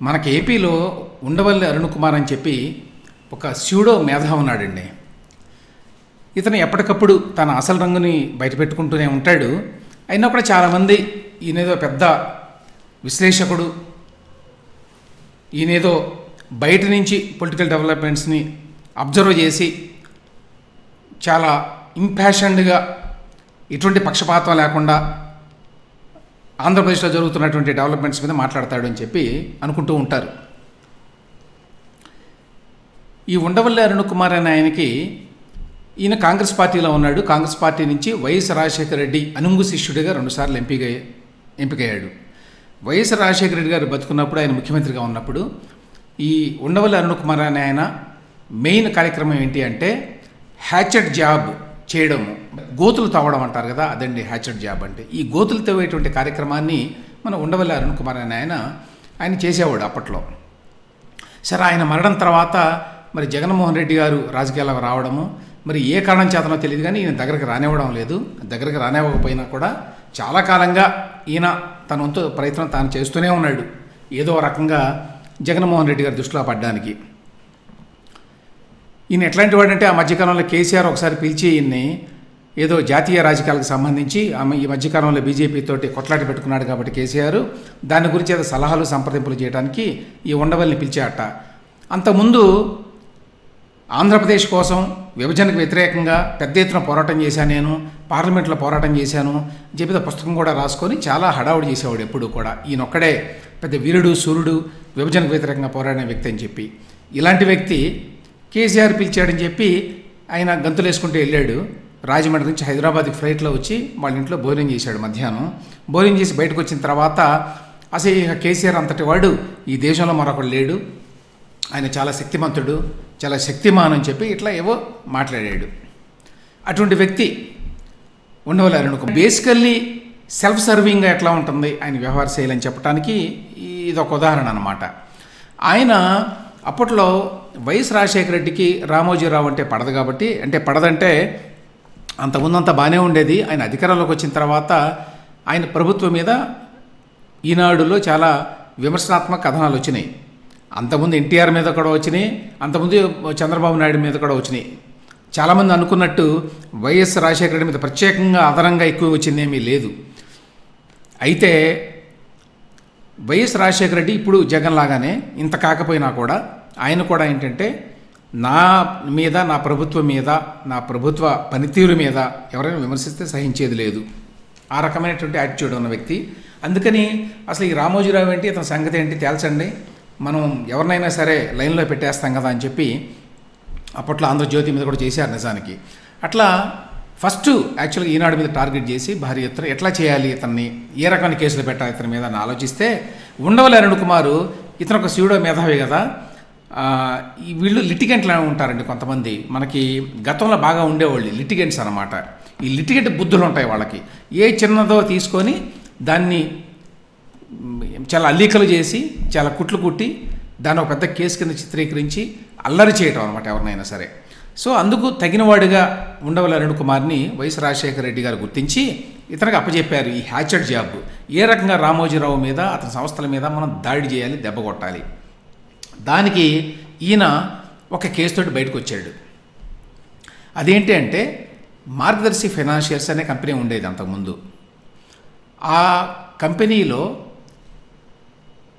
మనకి ఏపీలో ఉండవల్లి అరుణ్ కుమార్ అని చెప్పి ఒక స్యూడో మేధా ఉన్నాడండి. ఇతను ఎప్పటికప్పుడు తన అసలు రంగుని బయటపెట్టుకుంటూనే ఉంటాడు. అయినా కూడా చాలామంది ఈయనేదో పెద్ద విశ్లేషకుడు, ఈయనేదో బయట నుంచి పొలిటికల్ డెవలప్మెంట్స్ని అబ్జర్వ్ చేసి చాలా ఇంపాషన్డ్గా ఎటువంటి పక్షపాతం లేకుండా ఆంధ్రప్రదేశ్లో జరుగుతున్నటువంటి డెవలప్మెంట్స్ మీద మాట్లాడతాడు అని చెప్పి అనుకుంటూ ఉంటారు. ఈ ఉండవల్లి అరుణ్ కుమార్ అనే ఆయనకి ఈయన కాంగ్రెస్ పార్టీలో ఉన్నాడు. కాంగ్రెస్ పార్టీ నుంచి వైఎస్ రాజశేఖర రెడ్డి అనుంగు శిష్యుడిగా 2 సార్లు ఎంపికయ్యాడు. వైఎస్ రాజశేఖర రెడ్డి గారు బతుకున్నప్పుడు, ఆయన ముఖ్యమంత్రిగా ఉన్నప్పుడు ఈ ఉండవల్లి అరుణ్ కుమార్ అనే ఆయన మెయిన్ కార్యక్రమం ఏంటి అంటే హ్యాచెడ్ జాబ్ చేయడము, గోతులు తవ్వడం అంటారు కదా, అదండి హ్యాచెడ్ జాబ్ అంటే. ఈ గోతులు తవ్వేటువంటి కార్యక్రమాన్ని మన ఉండవల్లి అరుణ్ కుమార్ అనే ఆయన చేసేవాడు అప్పట్లో. సరే, ఆయన మరణం తర్వాత మరి జగన్మోహన్ రెడ్డి గారు రాజకీయాలకు రావడము, మరి ఏ కారణం చేతనో తెలియదు కానీ ఈయన దగ్గరికి రానివ్వడం లేదు. దగ్గరికి రానివ్వకపోయినా కూడా చాలా కాలంగా ఈయన తన వంతు ప్రయత్నం తాను చేస్తూనే ఉన్నాడు, ఏదో రకంగా జగన్మోహన్ రెడ్డి గారి దృష్టిలో పడ్డానికి. ఈయన ఎట్లాంటి వాడంటే ఆ మధ్యకాలంలో కేసీఆర్ ఒకసారి పిలిచి ఈయన్ని ఏదో జాతీయ రాజకీయాలకు సంబంధించి ఈ మధ్యకాలంలో బీజేపీ తోటి కొట్లాట పెట్టుకున్నాడు కాబట్టి కేసీఆర్ దాని గురించి ఏదో సలహాలు సంప్రదింపులు చేయడానికి ఈ ఉండవల్లిని పిలిచాట. అంతకుముందు ఆంధ్రప్రదేశ్ కోసం విభజనకు వ్యతిరేకంగా పెద్ద ఎత్తున పోరాటం చేశాను, నేను పార్లమెంట్లో పోరాటం చేశాను చెప్పి పుస్తకం కూడా రాసుకొని చాలా హడావుడి చేసేవాడు ఎప్పుడు కూడా. ఈయనొక్కడే పెద్ద వీరుడు సూర్యుడు, విభజనకు వ్యతిరేకంగా పోరాడిన వ్యక్తి అని చెప్పి. ఇలాంటి వ్యక్తి కేసీఆర్ పిలిచాడని చెప్పి ఆయన గంతులు వేసుకుంటూ వెళ్ళాడు. రాజమండ్రి నుంచి హైదరాబాద్కి ఫ్లైట్లో వచ్చి వాళ్ళ ఇంట్లో భోజనం చేశాడు. మధ్యాహ్నం భోజనం చేసి బయటకు వచ్చిన తర్వాత అసలు ఇక కేసీఆర్ అంతటి వాడు ఈ దేశంలో మరొకడు లేడు, ఆయన చాలా శక్తిమంతుడు, చాలా శక్తిమాన్ అని చెప్పి ఇట్లా ఏవో మాట్లాడాడు. అటువంటి వ్యక్తి ఉండవల్లి అరుణ్ కుమార్. బేసికల్లీ సెల్ఫ్ సర్వింగ్గా ఎట్లా ఉంటుంది ఆయన వ్యవహార శైలి అని చెప్పడానికి ఇది ఒక ఉదాహరణ అన్నమాట. ఆయన అప్పట్లో వైఎస్ రాజశేఖర రెడ్డికి రామోజీరావు అంటే పడదు కాబట్టి, అంటే పడదంటే అంతకుముందంతా బాగానే ఉండేది. ఆయన అధికారంలోకి వచ్చిన తర్వాత ఆయన ప్రభుత్వం మీద ఈనాడులో చాలా విమర్శనాత్మక కథనాలు వచ్చినాయి. అంతకుముందు ఎన్టీఆర్ మీద కూడా వచ్చినాయి, అంతకుముందు చంద్రబాబు నాయుడు మీద కూడా వచ్చినాయి. చాలామంది అనుకున్నట్టు వైఎస్ రాజశేఖర రెడ్డి మీద ప్రత్యేకంగా అదనంగా ఎక్కువ వచ్చిందేమీ లేదు. అయితే వైఎస్ రాజశేఖర రెడ్డి ఇప్పుడు జగన్ లాగానే ఇంత కాకపోయినా కూడా ఆయన కూడా ఏంటంటే నా మీద, నా ప్రభుత్వం మీద, నా ప్రభుత్వ పనితీరు మీద ఎవరైనా విమర్శిస్తే సహించేది లేదు, ఆ రకమైనటువంటి యాటిట్యూడ్ ఉన్న వ్యక్తి. అందుకని అసలు ఈ రామోజీరావు ఏంటి, అతని సంగతి ఏంటి తేల్చండి, మనం ఎవరినైనా సరే లైన్లో పెట్టేస్తాం కదా అని చెప్పి అప్పట్లో ఆంధ్రజ్యోతి మీద కూడా చేశారు నిజానికి. అట్లా ఫస్ట్ యాక్చువల్గా ఈనాడు మీద టార్గెట్ చేసి భారీ ఎత్తున ఎట్లా చేయాలి, ఇతన్ని ఏ రకమైన కేసులు పెట్టాలి ఇతని మీద అని ఆలోచిస్తే ఉండవల్లి అరుణ్ కుమారు ఇతను ఒక స్యూడో మేధావి కదా. వీళ్ళు లిటిగెంట్లు ఉంటారండి కొంతమంది, మనకి గతంలో బాగా ఉండేవాళ్ళు లిటిగెంట్స్ అనమాట. ఈ లిటిగెంట్ బుద్ధులు ఉంటాయి వాళ్ళకి. ఏ చిన్నదో తీసుకొని దాన్ని చాలా అల్లికలు చేసి చాలా కుట్లు కుట్టి దాన్ని ఒక పెద్ద కేసు కింద చిత్రీకరించి అల్లరి చేయటం అనమాట ఎవరినైనా సరే. సో అందుకు తగినవాడిగా ఉండవల్లి అరుణ్ కుమార్ని వైఎస్ రాజశేఖర రెడ్డి గారు గుర్తించి ఇతనికి అప్పచెప్పారు ఈ హ్యాచెడ్ జాబ్. ఏ రకంగా రామోజీరావు మీద, అతని సంస్థల మీద మనం దాడి చేయాలి, దెబ్బ కొట్టాలి. దానికి ఈయన ఒక కేసుతోటి బయటకు వచ్చాడు. అదేంటి అంటే మార్గదర్శి ఫైనాన్షియర్స్ అనే కంపెనీ ఉండేది అంతకుముందు. ఆ కంపెనీలో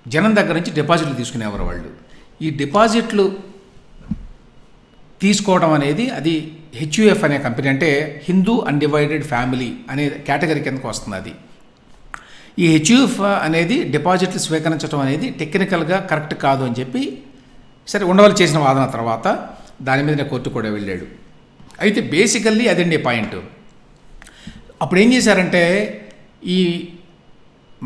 జనం దగ్గర నుంచి డిపాజిట్లు తీసుకునేవారు వాళ్ళు. ఈ డిపాజిట్లు తీసుకోవడం అనేది అది హెచ్యుఎఫ్ అనే కంపెనీ, అంటే హిందూ అన్డివైడెడ్ ఫ్యామిలీ అనే కేటగిరీ కిందకు వస్తుంది. అది ఈ హెచ్యుఎఫ్ అనేది డిపాజిట్లు స్వీకరించడం అనేది టెక్నికల్గా కరెక్ట్ కాదు అని చెప్పి సరే ఉండవల్లి చేసిన వాదన తర్వాత దాని మీద కోర్టు కూడా వెళ్ళాడు. అయితే బేసికల్లీ అదండి పాయింట్. అప్పుడు ఏం చేశారంటే ఈ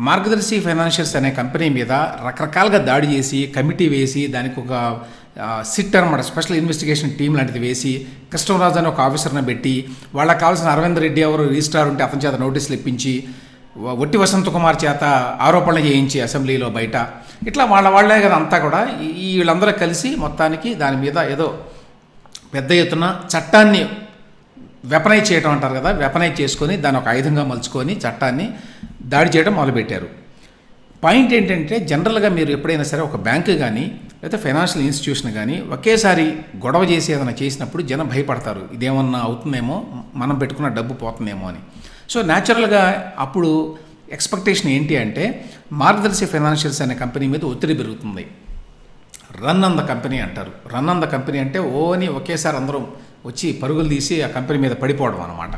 మార్గదర్శి ఫైనాన్షియల్స్ అనే కంపెనీ మీద రకరకాలుగా దాడి చేసి కమిటీ వేసి దానికి ఒక సిట్ అనమాట, స్పెషల్ ఇన్వెస్టిగేషన్ టీం లాంటిది వేసి కృష్ణరాజు అని ఒక ఆఫీసర్ని పెట్టి వాళ్ళకి కావాల్సిన అరవింద్ రెడ్డి ఎవరు రిజిస్ట్రార్ ఉంటే అతని చేత నోటీసులు ఇప్పించి ఒట్టి వసంత్ కుమార్ చేత ఆరోపణలు చేయించి అసెంబ్లీలో బయట ఇట్లా వాళ్ళే కదా అంతా కూడా. వీళ్ళందరూ కలిసి మొత్తానికి దాని మీద ఏదో పెద్ద ఎత్తున చట్టాన్ని వెపనైజ్ చేయడం అంటారు కదా, వెపనైజ్ చేసుకొని దాన్ని ఒక ఆయుధంగా మలుచుకొని చట్టాన్ని దాడి చేయడం మొదలుపెట్టారు. పాయింట్ ఏంటంటే జనరల్గా మీరు ఎప్పుడైనా సరే ఒక బ్యాంకు కానీ లేకపోతే ఫైనాన్షియల్ ఇన్స్టిట్యూషన్ కానీ ఒకేసారి గొడవ చేసి ఏదైనా చేసినప్పుడు జనం భయపడతారు, ఇదేమన్నా అవుతుందేమో, మనం పెట్టుకున్న డబ్బు పోతుందేమో అని. సో న్యాచురల్గా అప్పుడు ఎక్స్పెక్టేషన్ ఏంటి అంటే మార్గదర్శి ఫైనాన్షియల్స్ అనే కంపెనీ మీద ఒత్తిడి పెరుగుతుంది. రన్ ఆన్ ద కంపెనీ అంటారు. రన్ ఆన్ ద కంపెనీ అంటే ఓని ఒకేసారి అందరం వచ్చి పరుగులు తీసి ఆ కంపెనీ మీద పడిపోవడం అనమాట.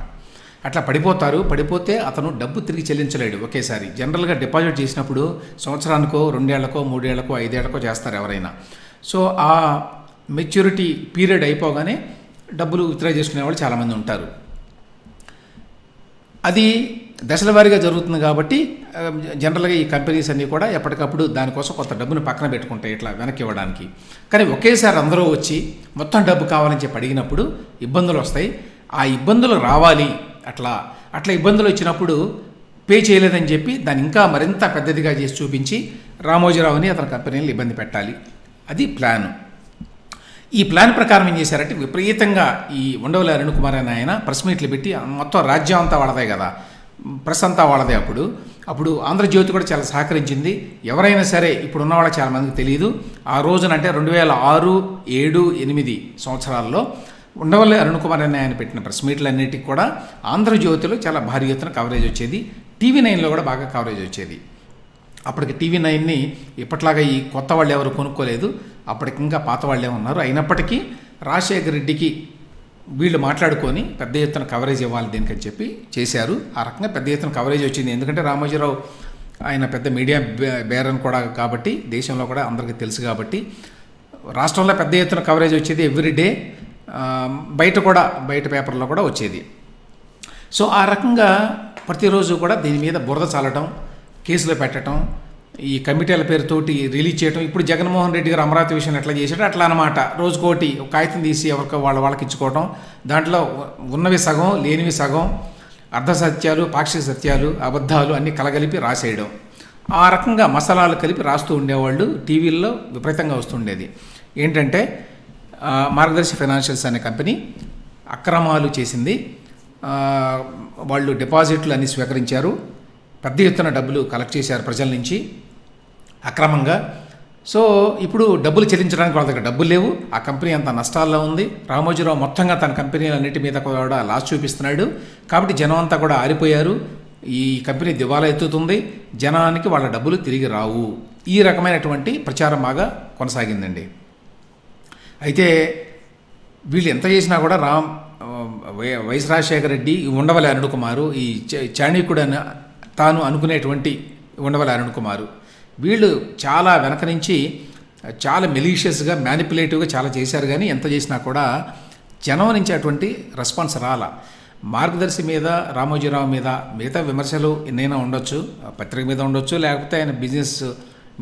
అట్లా పడిపోతే అతను డబ్బు తిరిగి చెల్లించలేడు ఒకేసారి. జనరల్గా డిపాజిట్ చేసినప్పుడు సంవత్సరానికో 2 ఏళ్లకో 3 ఏళ్లకో 5 ఏళ్లకో చేస్తారు ఎవరైనా. సో ఆ మెచ్యూరిటీ పీరియడ్ అయిపోగానే డబ్బులు విత్డ్రా చేసుకునే వాళ్ళు చాలామంది ఉంటారు. అది దశల వారీగా జరుగుతుంది కాబట్టి జనరల్గా ఈ కంపెనీస్ అన్నీ కూడా ఎప్పటికప్పుడు దానికోసం కొంత డబ్బును పక్కన పెట్టుకుంటాయి ఇట్లా వెనక్కి ఇవ్వడానికి. కానీ ఒకేసారి అందరూ వచ్చి మొత్తం డబ్బు కావాలని చెప్పి అడిగినప్పుడు ఇబ్బందులు వస్తాయి. ఆ ఇబ్బందులు రావాలి, అట్లా ఇబ్బందులు వచ్చినప్పుడు పే చేయలేదని చెప్పి దాన్ని ఇంకా మరింత పెద్దదిగా చేసి చూపించి రామోజీరావుని అతని కంపెనీలు ఇబ్బంది పెట్టాలి. అది ప్లాన్. ఈ ప్లాన్ ప్రకారం ఏం చేశారంటే విపరీతంగా ఈ ఉండవల్లి అరుణ్ కుమార్ అని ఆయన ప్రెస్ మీట్లు పెట్టి మొత్తం రాజ్యం అంతా వాళ్ళదే కదా, ప్రెస్ అంతా వాళ్ళదే. అప్పుడు ఆంధ్రజ్యోతి కూడా చాలా సహకరించింది. ఎవరైనా సరే ఇప్పుడు ఉన్న వాళ్ళకి చాలా మందికి తెలియదు. ఆ రోజున అంటే 2006, 7, 8 సంవత్సరాల్లో ఉండవల్లి అరుణ్ కుమార్ అని ఆయన పెట్టిన ప్రెస్ మీట్లన్నిటికీ కూడా ఆంధ్రజ్యోతిలో చాలా భారీ ఎత్తున కవరేజ్ వచ్చేది. టీవీ 9లో కూడా బాగా కవరేజ్ వచ్చేది. అప్పటికి టీవీ 9ని ఇప్పట్లాగా ఈ కొత్త వాళ్ళు ఎవరు కొనుక్కోలేదు, అప్పటికి ఇంకా పాత వాళ్ళే ఉన్నారు. అయినప్పటికీ రాజశేఖర రెడ్డికి వీళ్ళు మాట్లాడుకొని పెద్ద ఎత్తున కవరేజ్ ఇవ్వాలి దీనికని చెప్పి చేశారు. ఆ రకంగా పెద్ద ఎత్తున కవరేజ్ వచ్చింది. ఎందుకంటే రామోజీరావు ఆయన పెద్ద మీడియా బేరన్ కూడా కాబట్టి, దేశంలో కూడా అందరికీ తెలుసు కాబట్టి రాష్ట్రంలో పెద్ద ఎత్తున కవరేజ్ వచ్చేది ఎవ్రీడే. బయట పేపర్లో కూడా వచ్చేది. సో ఆ రకంగా ప్రతిరోజు కూడా దీని మీద బురద చల్లటం, కేసులో పెట్టడం, ఈ కమిటీల పేరుతోటి రిలీజ్ చేయడం. ఇప్పుడు జగన్మోహన్ రెడ్డి గారు అమరావతి విషయాన్ని ఎట్లా చేశాడో అట్లా అనమాట. రోజుకోటి ఒక కాగితం తీసి ఎవరికో వాళ్ళకి ఇచ్చుకోవటం, దాంట్లో ఉన్నవి సగం లేనివి సగం, అర్ధ సత్యాలు, పాక్షిక సత్యాలు, అబద్ధాలు అన్నీ కలగలిపి రాసేయడం. ఆ రకంగా మసాలాలు కలిపి రాస్తూ ఉండేవాళ్ళు. టీవీల్లో విపరీతంగా వస్తుండేది. ఏంటంటే మార్గదర్శి ఫైనాన్షియల్స్ అనే కంపెనీ అక్రమాలు చేసింది, వాళ్ళు డిపాజిట్లు అన్నీ స్వీకరించారు, పెద్ద ఎత్తున డబ్బులు కలెక్ట్ చేశారు ప్రజల నుంచి అక్రమంగా. సో ఇప్పుడు డబ్బులు చెల్లించడానికి వాళ్ళ దగ్గర డబ్బులు లేవు. ఆ కంపెనీ అంత నష్టాల్లో ఉంది. రామోజీరావు మొత్తంగా తన కంపెనీలన్నిటి మీద కూడా లాస్ చూపిస్తున్నాడు. కాబట్టి జనం అంతా కూడా ఆరిపోయారు. ఈ కంపెనీ దివాలా ఎత్తుతుంది, జనానికి వాళ్ళ డబ్బులు తిరిగి రావు. ఈ రకమైనటువంటి ప్రచారం బాగా కొనసాగిందండి. అయితే వీళ్ళు ఎంత చేసినా కూడా వైఎస్ రాజశేఖర రెడ్డి, ఉండవల్లి అరుణ్ కుమారు, ఈ చాణక్యుడు అని తాను అనుకునేటువంటి ఉండవల్లి అరుణ్ కుమారు, వీళ్ళు చాలా వెనక నుంచి చాలా మెలీషియస్గా, మ్యానిపులేటివ్గా చాలా చేశారు. కానీ ఎంత చేసినా కూడా జనం నుంచి అటువంటి రెస్పాన్స్ రాలా. మార్గదర్శి మీద, రామోజీరావు మీద మిగతా విమర్శలు ఎన్నైనా ఉండొచ్చు, పత్రిక మీద ఉండొచ్చు, లేకపోతే ఆయన బిజినెస్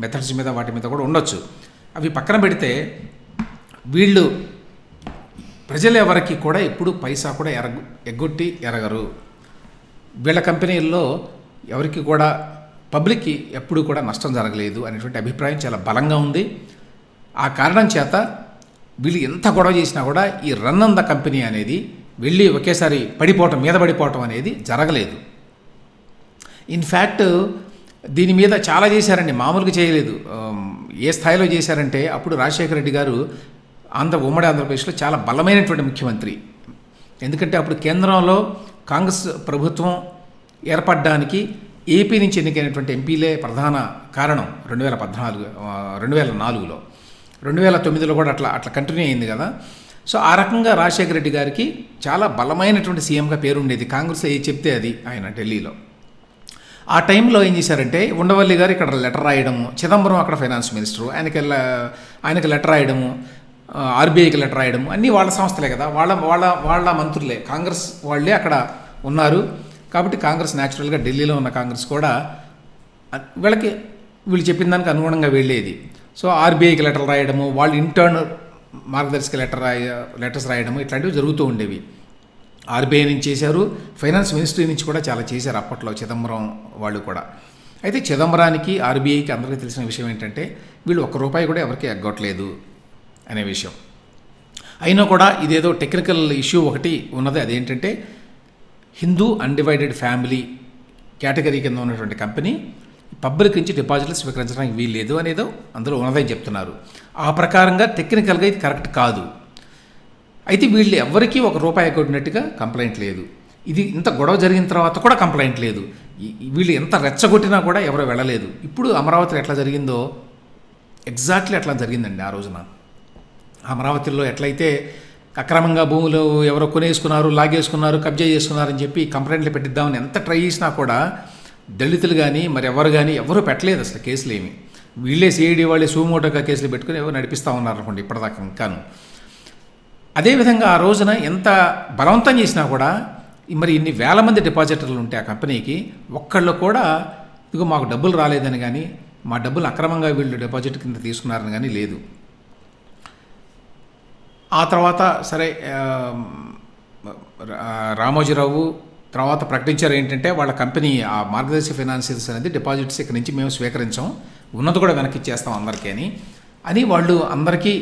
మెథడ్స్ మీద వాటి మీద కూడా ఉండొచ్చు. అవి పక్కన పెడితే వీళ్ళు ప్రజలు ఎవరికి కూడా ఎప్పుడు పైసా కూడా ఎగ్గొట్టి ఎరగరు. వీళ్ళ కంపెనీల్లో ఎవరికి కూడా పబ్లిక్కి ఎప్పుడు కూడా నష్టం జరగలేదు అనేటువంటి అభిప్రాయం చాలా బలంగా ఉంది. ఆ కారణం చేత వీళ్ళు ఎంత గొడవ చేసినా కూడా ఈ రన్ ఆన్ ద కంపెనీ అనేది వెళ్ళి ఒకేసారి మీద పడిపోవటం అనేది జరగలేదు. ఇన్ఫ్యాక్ట్ దీని మీద చాలా చేశారండి, మామూలుగా చేయలేదు. ఏ స్థాయిలో చేశారంటే అప్పుడు రాజశేఖర రెడ్డి గారు ఉమ్మడి ఆంధ్రప్రదేశ్లో చాలా బలమైనటువంటి ముఖ్యమంత్రి. ఎందుకంటే అప్పుడు కేంద్రంలో కాంగ్రెస్ ప్రభుత్వం ఏర్పడడానికి ఏపీ నుంచి ఎన్నికైనటువంటి ఎంపీలే ప్రధాన కారణం. 2014, 2009లో కూడా అట్లా కంటిన్యూ అయింది కదా. సో ఆ రకంగా రాజశేఖర రెడ్డి గారికి చాలా బలమైనటువంటి సీఎంగా పేరుండేది. కాంగ్రెస్ ఏది చెప్తే అది ఆయన ఢిల్లీలో. ఆ టైంలో ఏం చేశారంటే ఉండవల్లి గారు ఇక్కడ లెటర్ రాయడము, చిదంబరం అక్కడ ఫైనాన్స్ మినిస్టరు, ఆయనకి లెటర్ రాయడము, ఆర్బీఐకి లెటర్ రాయడము, అన్నీ వాళ్ళ సంస్థలే కదా, వాళ్ళ మంత్రులే, కాంగ్రెస్ వాళ్ళే అక్కడ ఉన్నారు. కాబట్టి కాంగ్రెస్ న్యాచురల్గా ఢిల్లీలో ఉన్న కాంగ్రెస్ కూడా వీళ్ళు చెప్పిన దానికి అనుగుణంగా వెళ్ళేది. సో ఆర్బీఐకి లెటర్ రాయడము, వాళ్ళు ఇంటర్న్ మార్గదర్శికి లెటర్స్ రాయడము, ఇట్లాంటివి జరుగుతూ ఉండేవి. ఆర్బీఐ నుంచి చేశారు, ఫైనాన్స్ మినిస్ట్రీ నుంచి కూడా చాలా చేశారు అప్పట్లో చిదంబరం వాళ్ళు కూడా. అయితే చిదంబరానికి, ఆర్బీఐకి అందరికీ తెలిసిన విషయం ఏంటంటే వీళ్ళు ₹1 కూడా ఎవరికి ఎగ్గొట్టలేదు అనే విషయం. అయినా కూడా ఇదేదో టెక్నికల్ ఇష్యూ ఒకటి ఉన్నది. అదేంటంటే హిందూ అన్డివైడెడ్ ఫ్యామిలీ కేటగిరీ కింద ఉన్నటువంటి కంపెనీ పబ్లిక్ నుంచి డిపాజిట్లు స్వీకరించడానికి వీల్లేదు అనేదో అందులో ఉన్నదని చెప్తున్నారు. ఆ ప్రకారంగా టెక్నికల్గా ఇది కరెక్ట్ కాదు. అయితే వీళ్ళు ఎవరికీ ₹1 కొట్టినట్టుగా కంప్లైంట్ లేదు. ఇది ఇంత గొడవ జరిగిన తర్వాత కూడా కంప్లైంట్ లేదు. వీళ్ళు ఎంత రెచ్చగొట్టినా కూడా ఎవరు వెళ్ళలేదు. ఇప్పుడు అమరావతిలో ఎట్లా జరిగిందో ఎగ్జాక్ట్లీ అట్లా జరిగిందండి. ఆ రోజున అమరావతిలో ఎట్లయితే అక్రమంగా భూములు ఎవరో కొనేసుకున్నారు, లాగేసుకున్నారు, కబ్జా చేసుకున్నారని చెప్పి కంప్లైంట్లు పెట్టిద్దామని ఎంత ట్రై చేసినా కూడా దళితులు కానీ మరి ఎవరు కానీ ఎవరు పెట్టలేదు అసలు కేసులు ఏమి. వీళ్ళే సిఐడి వాళ్ళే సుమోటోగా కేసులు పెట్టుకుని ఎవరు నడిపిస్తూ ఉన్నారు అనుకోండి ఇప్పటిదాకా ఇంకాను. అదేవిధంగా ఆ రోజున ఎంత బలవంతం చేసినా కూడా మరి ఇన్ని వేల మంది డిపాజిటర్లు ఉంటే ఆ కంపెనీకి ఒక్కళ్ళు కూడా ఇదిగో మాకు డబ్బులు రాలేదని కానీ మా డబ్బులు అక్రమంగా వీళ్ళు డిపాజిట్ కింద తీసుకున్నారని కానీ లేదు. ఆ తర్వాత సరే రామోజీరావు తర్వాత ప్రకటించారు ఏంటంటే వాళ్ళ కంపెనీ ఆ మార్గదర్శి ఫైనాన్షియల్స్ అనేది డిపాజిట్స్ ఇక్కడి నుంచి మేము స్వీకరించాం, ఉన్నది కూడా వెనక్కి ఇచ్చేస్తాం అందరికీ అని వాళ్ళు అందరికీ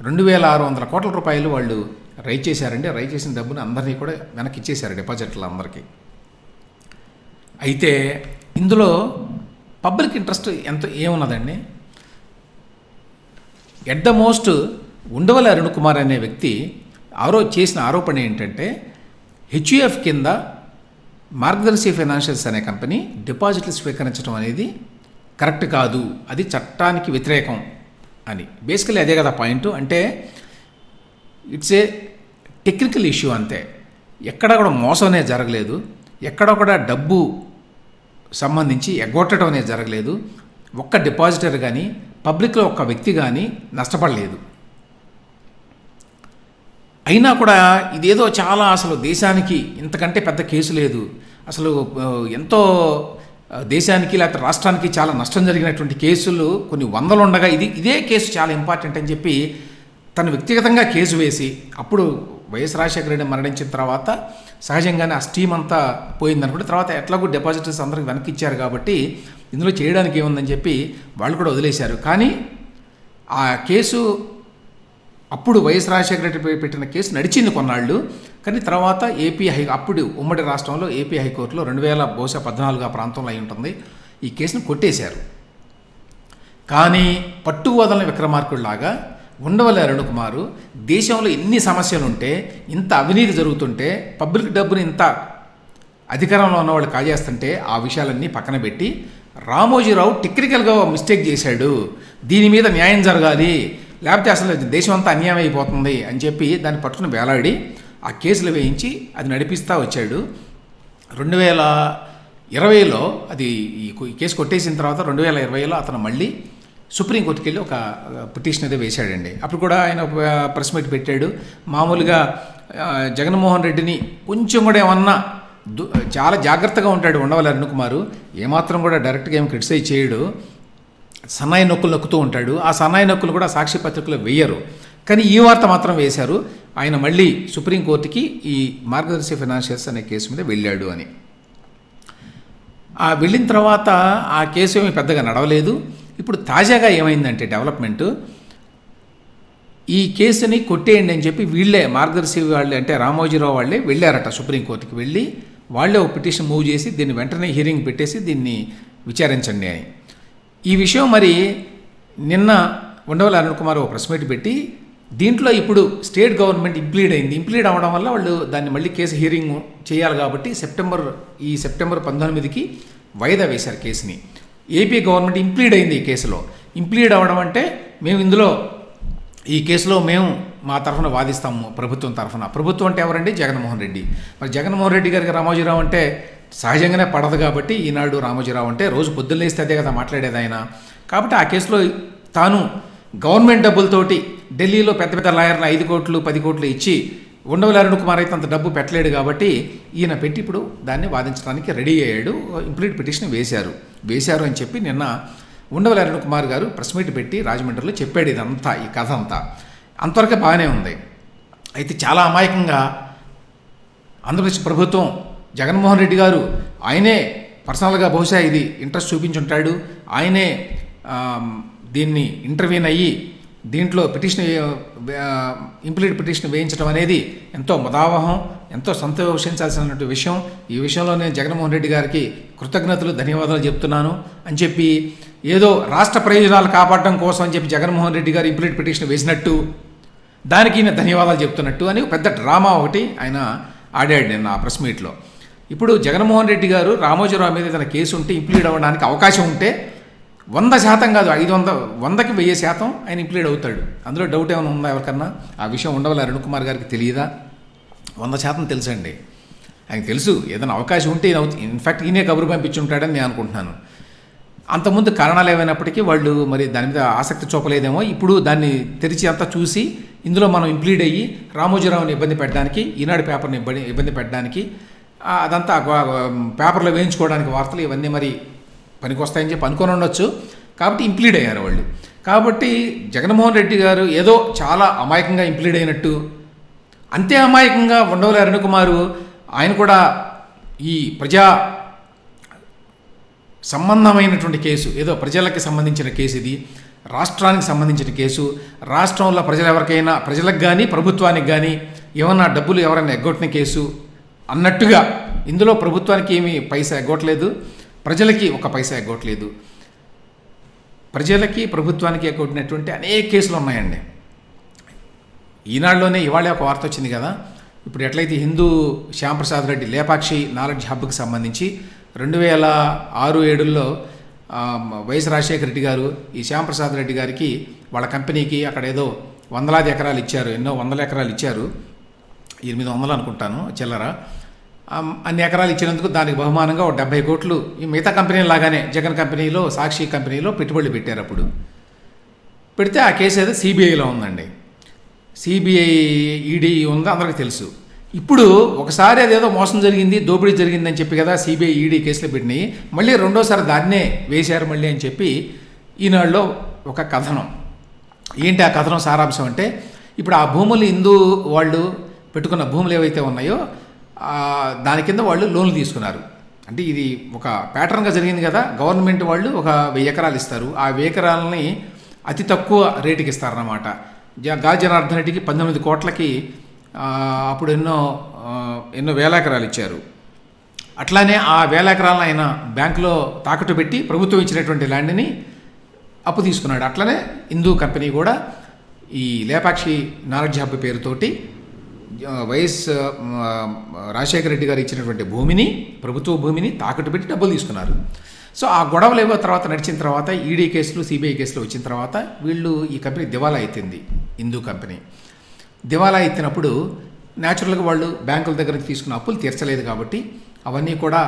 2,600 కోట్ల రూపాయలు వాళ్ళు రైజ్ చేశారండి. రైజ్ చేసిన డబ్బుని అందరినీ కూడా వెనక్కి ఇచ్చేశారు డిపాజిట్లు అందరికీ. అయితే ఇందులో పబ్లిక్ ఇంట్రెస్ట్ ఏమున్నదండి? At the most Undavalli Arun Kumar అనే వ్యక్తి చేసిన ఆరోపణ ఏంటంటే హెచ్యుఎఫ్ కింద మార్గదర్శి ఫైనాన్షియల్స్ అనే కంపెనీ డిపాజిట్లు స్వీకరించడం అనేది కరెక్ట్ కాదు, అది చట్టానికి వ్యతిరేకం అని. బేసికలీ అదే కదా పాయింట్. అంటే ఇట్స్ ఏ టెక్నికల్ ఇష్యూ అంతే. ఎక్కడ కూడా మోసం అనేది జరగలేదు, ఎక్కడ కూడా డబ్బు సంబంధించి ఎగ్గొట్టడం అనేది జరగలేదు. ఒక్క డిపాజిటర్ కానీ పబ్లిక్లో ఒక్క వ్యక్తి కానీ నష్టపడలేదు. అయినా కూడా ఇదేదో చాలా అసలు దేశానికి ఇంతకంటే పెద్ద కేసు లేదు, అసలు ఎంతో దేశానికి లేకపోతే రాష్ట్రానికి చాలా నష్టం జరిగినటువంటి కేసులు కొన్ని వందలు ఉండగా ఇదే కేసు చాలా ఇంపార్టెంట్ అని చెప్పి తను వ్యక్తిగతంగా కేసు వేసి అప్పుడు వైఎస్ రాజశేఖర రెడ్డి మరణించిన తర్వాత సహజంగానే ఆ స్టీమ్ అంతా పోయిందనుకుంటే తర్వాత ఎట్లాగో డిపాజిటర్స్ అందరికి వెనక్కి ఇచ్చారు కాబట్టి ఇందులో చేయడానికి ఏముందని చెప్పి వాళ్ళు కూడా వదిలేశారు. కానీ ఆ కేసు అప్పుడు వైఎస్ రాజశేఖర రెడ్డి పెట్టిన కేసు నడిచింది కొన్నాళ్ళు. కానీ తర్వాత అప్పుడు ఉమ్మడి రాష్ట్రంలో ఏపీ హైకోర్టులో 2014 ఆ ప్రాంతంలో అయి ఉంటుంది, ఈ కేసును కొట్టేశారు. కానీ పట్టు వదలని విక్రమార్కుడిలాగా ఉండవల్లి అరుణ్ కుమారు దేశంలో ఎన్ని సమస్యలు ఉంటే, ఇంత అవినీతి జరుగుతుంటే, పబ్లిక్ డబ్బుని ఇంత అధికారంలో ఉన్నవాళ్ళు కాజేస్తుంటే ఆ విషయాలన్నీ పక్కన పెట్టి రామోజీరావు టెక్నికల్గా మిస్టేక్ చేశాడు, దీని మీద న్యాయం జరగాలి, లేకపోతే అసలు దేశం అంతా అన్యాయం అయిపోతుంది అని చెప్పి దాన్ని పట్టుకుని వేలాడి ఆ కేసులు వేయించి అది నడిపిస్తూ వచ్చాడు. 2020లో అది ఈ కేసు కొట్టేసిన తర్వాత 2020లో అతను మళ్ళీ సుప్రీంకోర్టుకి వెళ్ళి ఒక పిటిషన్ అయితే వేశాడండి. అప్పుడు కూడా ఆయన ప్రెస్ మీట్ పెట్టాడు. మామూలుగా జగన్మోహన్ రెడ్డిని కొంచెం కూడా ఏమన్నా చాలా జాగ్రత్తగా ఉంటాడు ఉండవల్లి అరుణ్ కుమారు, ఏమాత్రం కూడా డైరెక్ట్గా ఏమి క్రిటిసైజ్ చేయడు, సన్నాయి నొక్కులు నొక్కుతూ ఉంటాడు. ఆ సన్నాయి నొక్కులు కూడా సాక్షి పత్రికలో వేయరు, కానీ ఈ వార్త మాత్రం వేశారు. ఆయన మళ్ళీ సుప్రీంకోర్టుకి ఈ మార్గదర్శి ఫైనాన్షియల్స్ అనే కేసు మీద వెళ్ళాడు అని. వెళ్ళిన తర్వాత ఆ కేసు ఏమి పెద్దగా నడవలేదు. ఇప్పుడు తాజాగా ఏమైందంటే డెవలప్మెంటు, ఈ కేసుని కొట్టేయండి అని చెప్పి వీళ్ళే మార్గదర్శి వాళ్ళే అంటే రామోజీరావు వాళ్ళే వెళ్ళారట సుప్రీంకోర్టుకి. వెళ్ళి వాళ్ళే ఒక పిటిషన్ మూవ్ చేసి దీన్ని వెంటనే హియరింగ్ పెట్టేసి దీన్ని విచారించండి అని. ఈ విషయం మరి నిన్న ఉండవల్లి అరుణ్ కుమార్ ఒక ప్రెస్ మీట్ పెట్టి దీంట్లో ఇప్పుడు స్టేట్ గవర్నమెంట్ ఇంప్లీడ్ అయింది. ఇంప్లీడ్ అవ్వడం వల్ల వాళ్ళు దాన్ని మళ్ళీ కేసు హియరింగ్ చేయాలి కాబట్టి సెప్టెంబర్ 19కి వాయిదా వేశారు కేసుని. ఏపీ గవర్నమెంట్ ఇంప్లీడ్ అయింది ఈ కేసులో. ఇంప్లీడ్ అవ్వడం అంటే మేము ఇందులో ఈ కేసులో మేము మా తరఫున వాదిస్తాము ప్రభుత్వం తరఫున. ప్రభుత్వం అంటే ఎవరండి? జగన్మోహన్ రెడ్డి. మరి జగన్మోహన్ రెడ్డి గారికి రామోజీరావు అంటే సహజంగానే పడదు కాబట్టి ఈనాడు రామోజీరావు అంటే రోజు పొద్దున్నేస్తే అదే కదా మాట్లాడేది ఆయన. కాబట్టి ఆ కేసులో తాను గవర్నమెంట్ డబ్బులతోటి ఢిల్లీలో పెద్ద పెద్ద లాయర్లు 5 కోట్లు 10 కోట్లు ఇచ్చి ఉండవల్లి అరుణ్ కుమార్ అయితే అంత డబ్బు పెట్టలేడు కాబట్టి ఈయన పెట్టి ఇప్పుడు దాన్ని వాదించడానికి రెడీ అయ్యాడు. ఇంప్లీడ్ పిటిషన్ వేశారు అని చెప్పి నిన్న ఉండవల్లి అరుణ్ కుమార్ గారు ప్రెస్ మీట్ పెట్టి రాజమండ్రిలో చెప్పాడు ఇదంతా, ఈ కథ అంతా. అంతవరకే బాగానే ఉంది. అయితే చాలా అమాయకంగా ఆంధ్రప్రదేశ్ ప్రభుత్వం జగన్మోహన్ రెడ్డి గారు ఆయనే పర్సనల్గా బహుశా ఇది ఇంట్రెస్ట్ చూపించుంటాడు, ఆయనే దీన్ని ఇంటర్వ్యూన్ అయ్యి దీంట్లో ఇంప్లీడ్ పిటిషన్ వేయించడం అనేది ఎంతో ముదావహం, ఎంతో సంతోషించాల్సినటువంటి విషయం. ఈ విషయంలో నేను జగన్మోహన్ రెడ్డి గారికి కృతజ్ఞతలు, ధన్యవాదాలు చెప్తున్నాను అని చెప్పి, ఏదో రాష్ట్ర ప్రయోజనాలు కాపాడడం కోసం అని చెప్పి జగన్మోహన్ రెడ్డి గారు ఇంప్లీట్ పిటిషన్ వేసినట్టు, దానికి నేను ధన్యవాదాలు చెప్తున్నట్టు అని పెద్ద డ్రామా ఒకటి ఆయన ఆడాడు నిన్న ఆ ప్రెస్ మీట్లో. ఇప్పుడు జగన్మోహన్ రెడ్డి గారు రామోజీరావు మీద ఏదైనా కేసు ఉంటే ఇంప్లీడ్ అవ్వడానికి అవకాశం ఉంటే 100% కాదు, 100కి 1000% ఆయన ఇంప్లీడ్ అవుతాడు. అందులో డౌట్ ఏమైనా ఉందా ఎవరికన్నా? ఆ విషయం ఉండవల్ల అరుణ్ కుమార్ గారికి తెలియదా? 100% తెలుసండి, ఆయనకు తెలుసు. ఏదైనా అవకాశం ఉంటే ఇన్ఫ్యాక్ట్ ఈయనే కబురు పంపించి ఉంటాడని నేను అనుకుంటున్నాను. అంతకుముందు కారణాలు ఏమైనప్పటికీ వాళ్ళు మరి దాని మీద ఆసక్తి చూపలేదేమో. ఇప్పుడు దాన్ని తెరిచి అంతా చూసి ఇందులో మనం ఇంప్లీడ్ అయ్యి రామోజీరావుని ఇబ్బంది పెట్టడానికి, ఈనాడు పేపర్ని ఇబ్బంది పెట్టడానికి, అదంతా పేపర్లో వేయించుకోవడానికి వార్తలు ఇవన్నీ మరి పనికొస్తాయని చెప్పి అనుకొని ఉండొచ్చు. కాబట్టి ఇంప్లీడ్ అయ్యారు వాళ్ళు. కాబట్టి జగన్మోహన్ రెడ్డి గారు ఏదో చాలా అమాయకంగా ఇంప్లీడ్ అయినట్టు, అంతే అమాయకంగా ఉండవల్లి అరుణ్ కుమారు ఆయన కూడా ఈ ప్రజా సంబంధమైనటువంటి కేసు, ఏదో ప్రజలకి సంబంధించిన కేసు, ఇది రాష్ట్రానికి సంబంధించిన కేసు. రాష్ట్రంలో ప్రజలకు కానీ ప్రభుత్వానికి కానీ ఏమన్నా డబ్బులు ఎవరైనా ఎగ్గొట్టిన కేసు అన్నట్టుగా, ఇందులో ప్రభుత్వానికి ఏమీ పైసా ఎగ్గొట్టలేదు, ప్రజలకి ఒక పైసా ఎగ్గొట్టలేదు. ప్రజలకి ప్రభుత్వానికి ఎగ్గొట్టినటువంటి అనేక కేసులు ఉన్నాయండి. ఈనాడులోనే ఇవాళ ఒక వార్త వచ్చింది కదా, ఇప్పుడు ఎట్లయితే హిందూ శ్యాంప్రసాద్ రెడ్డి లేపాక్షి నాలెడ్జ్ హబ్కి సంబంధించి 2006-7లో వైఎస్ రాజశేఖర రెడ్డి గారు ఈ శ్యాంప్రసాద్ రెడ్డి గారికి వాళ్ళ కంపెనీకి అక్కడ ఏదో వందలాది ఎకరాలు ఇచ్చారు, ఎన్నో వందల ఎకరాలు ఇచ్చారు, 800 అనుకుంటాను చిల్లర. అన్ని ఎకరాలు ఇచ్చినందుకు దానికి బహుమానంగా ఒక 70 కోట్లు ఈ మిగతా కంపెనీల లాగానే జగన్ కంపెనీలో, సాక్షి కంపెనీలో పెట్టుబడులు పెట్టారు. అప్పుడు పెడితే ఆ కేసు ఏదో సిబిఐలో ఉందండి. సిబిఐ, ఈడీ ఉందో అందరికీ తెలుసు. ఇప్పుడు ఒకసారి అదేదో మోసం జరిగింది, దోపిడీ జరిగిందని చెప్పి కదా సిబిఐ, ఈడీ కేసులు పెట్టినాయి. మళ్ళీ రెండోసారి దాన్నే వేశారు మళ్ళీ అని చెప్పి ఈనాడులో ఒక కథనం. ఏంటి ఆ కథనం సారాంశం అంటే, ఇప్పుడు ఆ భూములు హిందూ వాళ్ళు పెట్టుకున్న భూములు ఏవైతే ఉన్నాయో దాని కింద వాళ్ళు లోన్లు తీసుకున్నారు. అంటే ఇది ఒక ప్యాటర్న్గా జరిగింది కదా. గవర్నమెంట్ వాళ్ళు ఒక 1000 ఎకరాలు ఇస్తారు, ఆ 1000 ఎకరాలని అతి తక్కువ రేటుకి ఇస్తారన్నమాట. గాలి జనార్దన్ రెడ్డికి 19 కోట్లకి అప్పుడు ఎన్నో వేల ఎకరాలు ఇచ్చారు. అట్లానే ఆ 1000 ఎకరాలను ఆయన బ్యాంకులో తాకట్టు పెట్టి ప్రభుత్వం ఇచ్చినటువంటి ల్యాండ్ని అప్పు తీసుకున్నాడు. అట్లనే హిందూ కంపెనీ కూడా ఈ లేపాక్షి నాలెడ్జ్ హబ్ పేరుతోటి వైఎస్ రాజశేఖర రెడ్డి గారు ఇచ్చినటువంటి భూమిని, ప్రభుత్వ భూమిని తాకట్టు పెట్టి డబ్బులు తీసుకున్నారు. సో ఆ గొడవలు ఏవో తర్వాత నడిచిన తర్వాత, ఈడీ కేసులు, సిబిఐ కేసులు వచ్చిన తర్వాత వీళ్ళు ఈ కంపెనీ దివాలా ఎత్తింది. హిందూ కంపెనీ దివాలా ఎత్తినప్పుడు న్యాచురల్గా వాళ్ళు బ్యాంకుల దగ్గర తీసుకున్న అప్పులు తీర్చలేదు కాబట్టి అవన్నీ కూడా